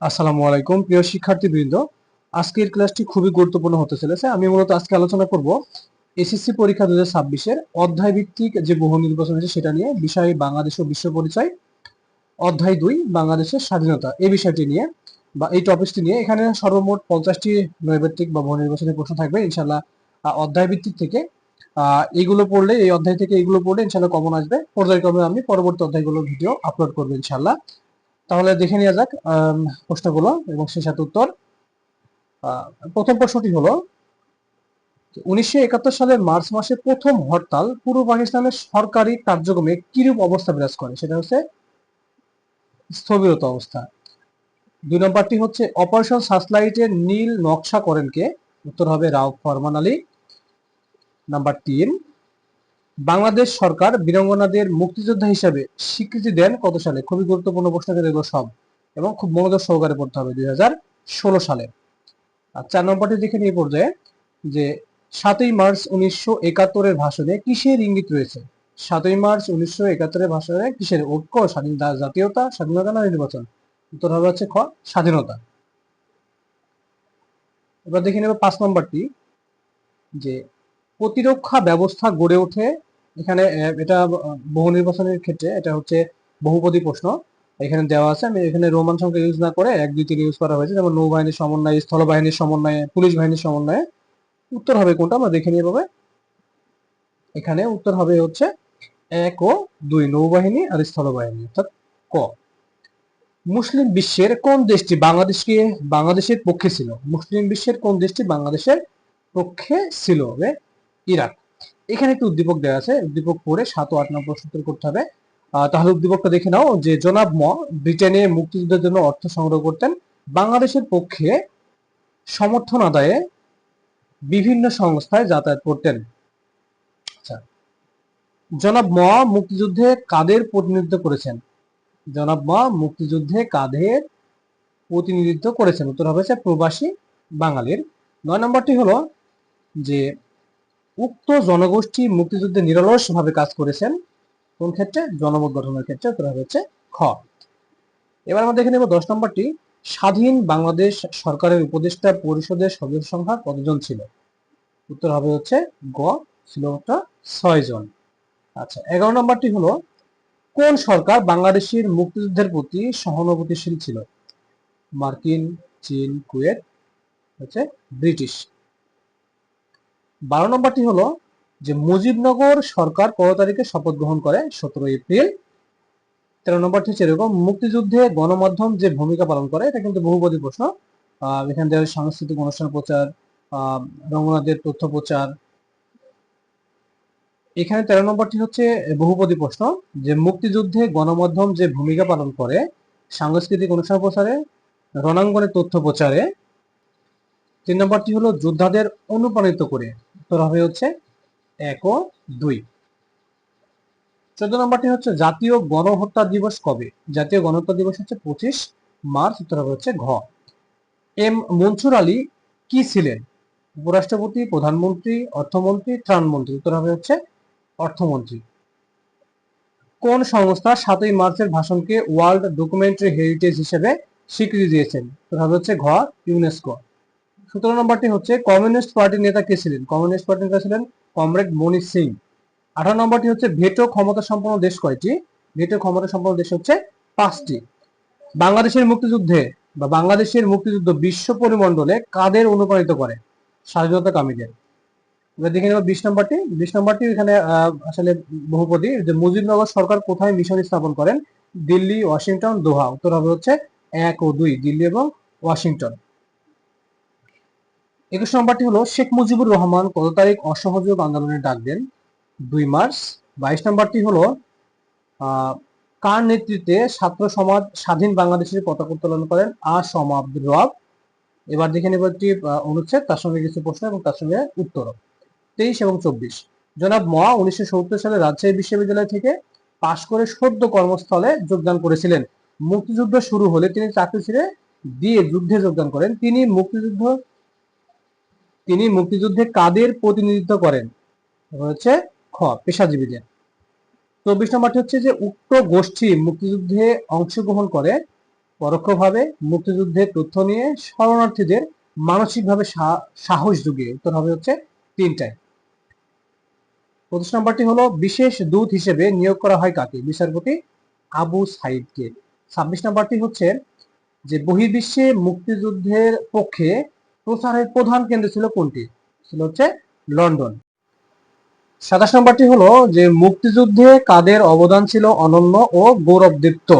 আসসালামু আলাইকুম প্রিয় শিক্ষার্থীবৃন্দ। আজকের ক্লাসটি খুবই গুরুত্বপূর্ণ হতে চলেছে। আমি মূলত আজকে আলোচনা করব এসএসসি পরীক্ষা 2026-এর অধ্যায় ভিত্তিক যে বহু নির্বাচন আছে সেটা নিয়ে। বিষয় বাংলাদেশ ও বিশ্ব পরিচয়, অধ্যায় 2 বাংলাদেশের স্বাধীনতা, এই বিষয়টি নিয়ে বা এই টপিকটি নিয়ে। এখানে সর্বমোট 50টি নৈর্ব্যক্তিক বা বহু নির্বাচনের প্রশ্ন থাকবে ইনশাআল্লাহ। অধ্যায় ভিত্তিক থেকে এইগুলো পড়লে, এই অধ্যায় থেকে এইগুলো পড়লে ইনশাআল্লাহ কমন আসবে। পর্যায়ক্রমে আমি পরবর্তী অধ্যায়গুলোর ভিডিও আপলোড করবো ইনশাআল্লাহ। তাহলে দেখে নেওয়া যাক প্রশ্নগুলো এবং সেই সাথে উত্তর। প্রথম প্রশ্নটি হলো, 1971 সালের মার্চ মাসে প্রথম হরতাল পূর্ব পাকিস্তানের সরকারি কার্যক্রমে কিরূপ অবস্থা বিরাজ করে? সেটা হচ্ছে স্থবিরতা অবস্থা। 2 নম্বরটি হচ্ছে, অপারেশন সার্চলাইটের নীল নকশা করেন কে? উত্তর হবে রাও ফরমান আলী। নাম্বার 3, বাংলাদেশ সরকার বীরাঙ্গনাদের মুক্তিযোদ্ধা হিসেবে স্বীকৃতি দেন কত সালে? খুবই গুরুত্বপূর্ণ প্রশ্ন এগুলো সব, এবং খুব মনোযোগ সহকারে পড়তে হবে। 2016 সালে। আর 4 নম্বরটি দেখে নিয়ে পর্যায়ে যে 7ই মার্চ 1971-এর ভাষণে কিসের ইঙ্গিত রয়েছে? 7ই মার্চ 1971-এর ভাষণে কিসের? ঐক্য, স্বাধীনতা, জাতীয়তা, স্বাধীনতা না নির্বাচন? উত্তর হবে হচ্ছে খ, স্বাধীনতা। এবার দেখে নেব 5 নম্বরটি, যে প্রতিরক্ষা ব্যবস্থা গড়ে ওঠে। এখানে এটা বহু নির্বাচনের ক্ষেত্রে এটা হচ্ছে বহুপদী প্রশ্ন। এখানে দেওয়া আছে, আমি এখানে রোমান সংখ্যা ইউজ না করে 1 2 3 ইউজ করা হয়েছে, যেমন নৌবাহিনীর সমন্বয়ে, স্থলবাহিনীর সমন্বয়ে, পুলিশ বাহিনীর সমন্বয়ে। উত্তর হবে কোনটা আমরা দেখে নিয়ে পাবে। এখানে উত্তর হবে হচ্ছে 1 ও 2, নৌবাহিনী আর স্থলবাহিনী, অর্থাৎ ক। মুসলিম বিশ্বের কোন দেশটি বাংলাদেশের পক্ষে ছিল? মুসলিম বিশ্বের কোন দেশটি বাংলাদেশের পক্ষে ছিল? হবে ইরাক। এখানে একটু উদ্দীপক দেওয়া আছে, উদ্দীপক পড়ে 7 ও 8 নম্বর প্রশ্ন উত্তর করতে হবে। তাহলে উদ্দীপকটা দেখে নাও, যে জনাব ব্রিটেনে মুক্তিযুদ্ধের জন্য অর্থ সংগ্রহ করতেন, বাংলাদেশের পক্ষে সমর্থন আদায়ে বিভিন্ন সংস্থায় যাতায়াত করতেন। আচ্ছা, জনাব মুক্তিযুদ্ধে কাদের প্রতিনিধিত্ব করেছেন? জনাব মুক্তিযুদ্ধে কাদের প্রতিনিধিত্ব করেছেন? উত্তর হবে প্রবাসী বাঙালির। 9 নম্বরটি হলো, যে উক্ত জনগোষ্ঠী মুক্তিযুদ্ধে নিরলসভাবে কাজ করেছেন কোন ক্ষেত্রে? জনমত গঠনের ক্ষেত্রে। উত্তর হবে হচ্ছে খ। এবার আমরা দেখে নেব 10 নম্বরটি, স্বাধীন বাংলাদেশ সরকারের উপদেষ্টা পরিষদের সদস্য সংখ্যা কতজন ছিল? উত্তর হবে হচ্ছে গ, ছিল 6 জন। আচ্ছা, 11 নম্বরটি হলো, কোন সরকার বাংলাদেশের মুক্তিযুদ্ধের প্রতি সহানুভূতিশীল ছিল? মার্কিন, চীন, কুয়েত, হচ্ছে ব্রিটিশ। 12 নম্বরটি হলো, যে মুজিবনগর সরকার কত তারিখে শপথ গ্রহণ করে? 17 এপ্রিল। 13 নম্বরটি হচ্ছে এরকম, মুক্তিযুদ্ধে গণমাধ্যম যে ভূমিকা পালন করে, এটা কিন্তু বহুপদী প্রশ্ন। এখানে দেওয়া সাংস্কৃতিক অনুষ্ঠান প্রচার, রঙ্গনাথের তথ্য প্রচার। এখানে 13 নম্বরটি হচ্ছে বহুপদী প্রশ্ন, যে মুক্তিযুদ্ধে গণমাধ্যম যে ভূমিকা পালন করে সাংস্কৃতিক অনুষ্ঠান প্রচারে, রণাঙ্গনের তথ্য প্রচারে। 3 নম্বরটি হলো, যোদ্ধাদের অনুপ্রাণিত করে। উত্তর হবে হচ্ছে 1 ও 2। 14 নম্বরটি হচ্ছে, জাতীয় গণহত্যা দিবস কবে? জাতীয় গণহত্যা দিবস হচ্ছে 25 মার্চ। উত্তর হবে হচ্ছে ঘ। এম মনসুর আলী কি ছিলেন? উপরাষ্ট্রপতি, প্রধানমন্ত্রী, অর্থমন্ত্রী, ত্রাণমন্ত্রী? উত্তর হবে হচ্ছে অর্থমন্ত্রী। কোন সংস্থা 7ই মার্চের ভাষণকে ওয়ার্ল্ড ডকুমেন্টারি হেরিটেজ হিসেবে স্বীকৃতি দিয়েছেন? উত্তর হবে হচ্ছে ঘ, ইউনেস্কো। 17 নম্বরটি হচ্ছে, কমিউনিস্ট পার্টির নেতা কে ছিলেন? কমিউনিস্ট পার্টির নেতা ছিলেন কমরেড মনির সিং। 18 নম্বরটি হচ্ছে, ভেটো ক্ষমতা সম্পন্ন দেশ কয়টি? ভেটো ক্ষমতা সম্পন্ন দেশ হচ্ছে 5টি। বাংলাদেশের মুক্তিযুদ্ধ বিশ্ব পরিমণ্ডলে কাদের অনুপ্রাণিত করে? স্বাধীনতা কামীদের। এবার দেখে নেব 20 নম্বরটি। 20 নম্বরটি এখানে আসলে বহুপদী, যে মুজিবনগর সরকার কোথায় মিশন স্থাপন করেন? দিল্লি, ওয়াশিংটন, দোহা? উত্তর হবে হচ্ছে 1 ও 2, দিল্লি এবং ওয়াশিংটন। 21 নম্বরটি হলো, শেখ মুজিবুর রহমান কত তারিখ অসহযোগ আন্দোলনের ডাক দেন? 2 মার্চ। 22 নম্বরটি হলো, কার নেতৃত্বে ছাত্র সমাজ স্বাধীন বাংলাদেশের পতাকা উত্তোলন করেন? সম আব্দুর রব। এবার দেখে নেব একটি অনুচ্ছেদ, তার সঙ্গে কিছু প্রশ্ন এবং তার সঙ্গে উত্তর। 23 এবং 24, জনাব 1970 সালে রাজশাহী বিশ্ববিদ্যালয় থেকে পাশ করে সদ্য কর্মস্থলে যোগদান করেছিলেন। মুক্তিযুদ্ধ শুরু হলে তিনি চাকরি ছেড়ে দিয়ে যুদ্ধে যোগদান করেন। তিনি মুক্তিযুদ্ধে কাদের প্রতিনিধিত্ব করেন? হচ্ছে খ, পেশাজীবীদের। 24 নম্বরটি হচ্ছে, যে উক্ত গোষ্ঠী মুক্তিযুদ্ধে অংশগ্রহণ করে পরোক্ষভাবে মুক্তিযুদ্ধের তথ্য নিয়ে শরণার্থীদের মানসিকভাবে সাহস জুগিয়ে। উত্তর হবে হচ্ছে তিনটায়। 25 নম্বরটি হলো বিশেষ দূত হিসেবে নিয়োগ করা হয় কাকে? বিচারপতি আবু সাইদকে। 26 নম্বরটি হচ্ছে যে বহির্বিশ্বে মুক্তিযুদ্ধের পক্ষে প্রচারের প্রধান কেন্দ্র ছিল কোনটি? ছিল হচ্ছে লন্ডন। 27 নম্বরটি হলো যে মুক্তিযুদ্ধে কাদের অবদান ছিল অনন্য ও গৌরবদীপ্ত?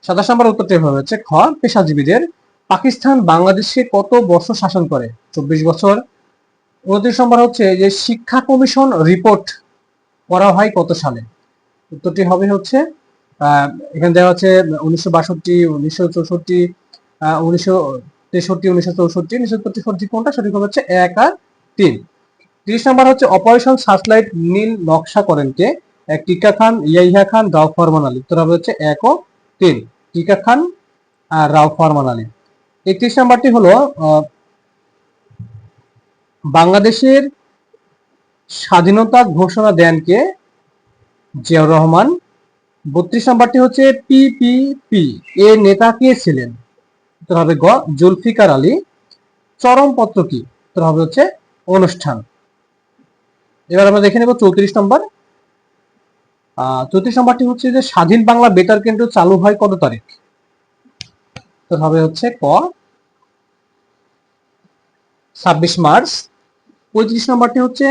27 নম্বর উত্তরটি হচ্ছে খ পেশাজীবীদের। পাকিস্তান বাংলাদেশকে কত বছর শাসন করে? 24 বছর। 29 নম্বর হচ্ছে যে শিক্ষা কমিশন রিপোর্ট করা হয় কত সালে? উত্তরটি হবে হচ্ছে এখানে দেওয়া আছে 1962, 1964, 1963, 1964, 1964 কোনটা? সঠিক হবে হচ্ছে 1 আর 3। 30 নম্বর হচ্ছে অপারেশন সার্চলাইট নীল নকশা করেন কে? এক টিক্কা খান, ইয়াহিয়া খান, রাও ফরমান আলী। উত্তর হবে হচ্ছে 1 ও 3, টিক্কা খান আর রাও ফরমান আলী। 31 নম্বরটি হলো বাংলাদেশের স্বাধীনতা ঘোষণা দেন কে? জিয়াউর রহমান। 32 নম্বরটি হচ্ছে পিপিপি এর নেতা কে ছিলেন? উত্তর হবে গ জুলফিকার আলী। চরমপত্র কি? উত্তর হবে হচ্ছে অনুষ্ঠান। এবার আমরা দেখে নেব 34 নম্বর। 34 নম্বরটি হচ্ছে যে স্বাধীন বাংলা বেতার কেন্দ্র চালু হয় কত তারিখ? উত্তর হবে হচ্ছে ক 26 মার্চ। 35 নম্বরটি হচ্ছে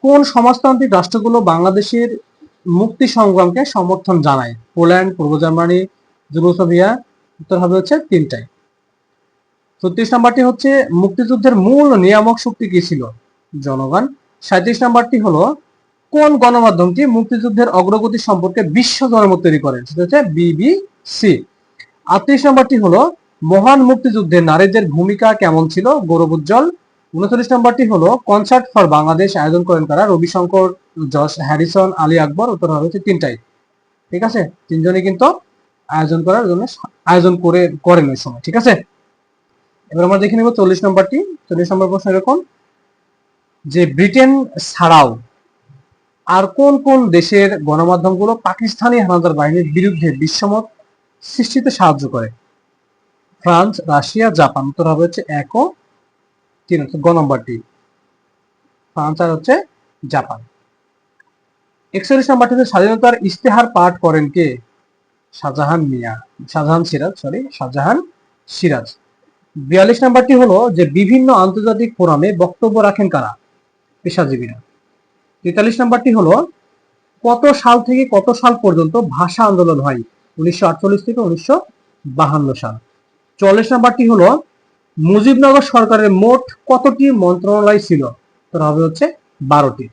কোন সমাজতান্ত্রিক রাষ্ট্রগুলো বাংলাদেশের মুক্তি সংগ্রামকে সমর্থন জানায়? পোল্যান্ড, পূর্ব জার্মানি, যুগোস্লাভিয়া। উত্তর হবে হচ্ছে তিনটায়। 36 নম্বরটি হচ্ছে মুক্তিযুদ্ধের মূল নিয়ামক শক্তি কি ছিল? জনগণ। 37 নম্বরটি হলো কোন গণমাধ্যমটি মুক্তিযুদ্ধের অগ্রগতি সম্পর্কে বিশ্ব জনমত তৈরি করেন? সেটা হচ্ছে বিবিসি। 38 নম্বরটি হলো মহান মুক্তিযুদ্ধে নারীদের ভূমিকা কেমন ছিল? গৌরবোজ্জ্বল। 39 নম্বরটি হলো কনসার্ট ফর বাংলাদেশ আয়োজন করেন কারা? Ravishankar, George Harrison, Ali Akbar. উত্তর হবে হচ্ছে তিনটাই। ঠিক আছে, তিনজনই কিন্তু আয়োজন করেন ওই সময়। ঠিক আছে, এবার আমরা দেখে নেব 40 নম্বরটি। 40 নম্বর প্রশ্ন এরকম যে ব্রিটেন ছাড়াও আর কোন কোন দেশের গণমাধ্যমগুলো পাকিস্তানি হানাদার বাহিনীর বিরুদ্ধে বিশ্বমত সৃষ্টিতে সাহায্য করে? France, Russia, Japan. উত্তর হবে হচ্ছে 1 ও 3, গ নম্বরটি ফ্রান্স আর হচ্ছে জাপান। 41 নম্বরটি হচ্ছে স্বাধীনতার ইস্তেহার পাঠ করেন কে? শাহজাহান সিরাজ। 42 নম্বরটি হলো যে বিভিন্ন আন্তর্জাতিক ফোরামে বক্তব্য রাখেন কারা? পেশাজীবীরা। 43 নম্বরটি হলো কত সাল থেকে কত সাল পর্যন্ত ভাষা আন্দোলন হয়? 1948 থেকে 1952 সাল। 44 নম্বরটি হলো মুজিবনগর সরকারের মোট কতটি মন্ত্রণালয় ছিল? তোর হবে হচ্ছে 12টি।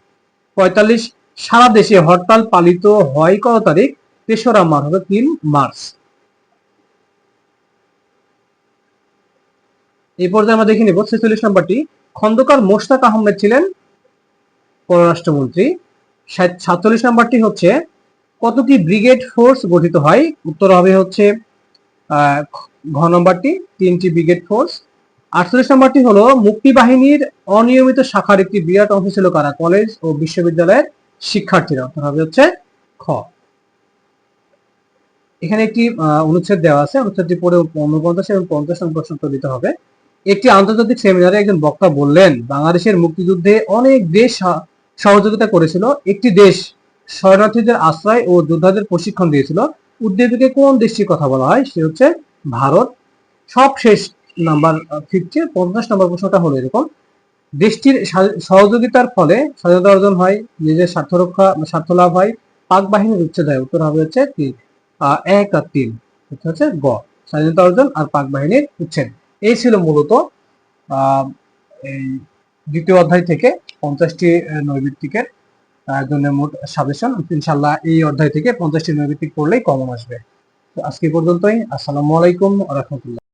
45 সারা দেশে হরতাল পালিত হয় কত তারিখ? 3রা মার্চ, হবে 3 মার্চ। এই পর্যায়ে আমরা দেখে নেব 46 নম্বরটি খন্দকার মোশতাক আহমেদ ছিলেন পররাষ্ট্রমন্ত্রী। 47 নম্বরটি হচ্ছে কতটি ব্রিগেড ফোর্স গঠিত হয়? উত্তর হবে হচ্ছে ঘ নম্বরটি 3টি ব্রিগেড ফোর্স। 48 নম্বরটি হলো মুক্তিবাহিনীর অনিয়মিত শাখার একটি বিরাট অংশ ছিল কারা? কলেজ ও বিশ্ববিদ্যালয়ের শিক্ষার্থীরা। উত্তর হবে হচ্ছে খ। এখানে একটি অনুচ্ছেদ দেওয়া আছে, অনুচ্ছেদটি পড়ে 49 এবং 50 নম্বর প্রশ্ন উত্তর দিতে হবে। একটি আন্তর্জাতিক সেমিনারে একজন বক্তা বললেন বাংলাদেশের মুক্তিযুদ্ধে অনেক দেশ সহযোগিতা করেছিল, একটি দেশ শরণার্থীদের আশ্রয় ও যোদ্ধাদের প্রশিক্ষণ দিয়েছিল। উদ্দীপকে কোন দেশটির কথা বলা হয়? সে হচ্ছে ভারত। সব শেষ নাম্বার 50 নম্বর প্রশ্নটা হলো এরকম দেশটির সহযোগিতার ফলে স্বাধীনতা অর্জন হয়, নিজের স্বার্থ লাভ হয়, পাক বাহিনীর উচ্ছেদ হয়। উত্তর হবে হচ্ছে 1 আর 3, হচ্ছে গ স্বাধীনতা অর্জন আর পাক বাহিনীর উচ্ছেদ। এই ছিল মূলত এই দ্বিতীয় অধ্যায় থেকে 50টি নৈর্ব্যক্তিকের জন্য মোট সাজেশন। ইনশাআল্লাহ এই অধ্যায় থেকে 50টি নৈর্ব্যক্তিক পড়লেই কমন আসবে। তো আজকে পর্যন্তই। আসসালামু আলাইকুম ওয়া রাহমাতুল্লাহ।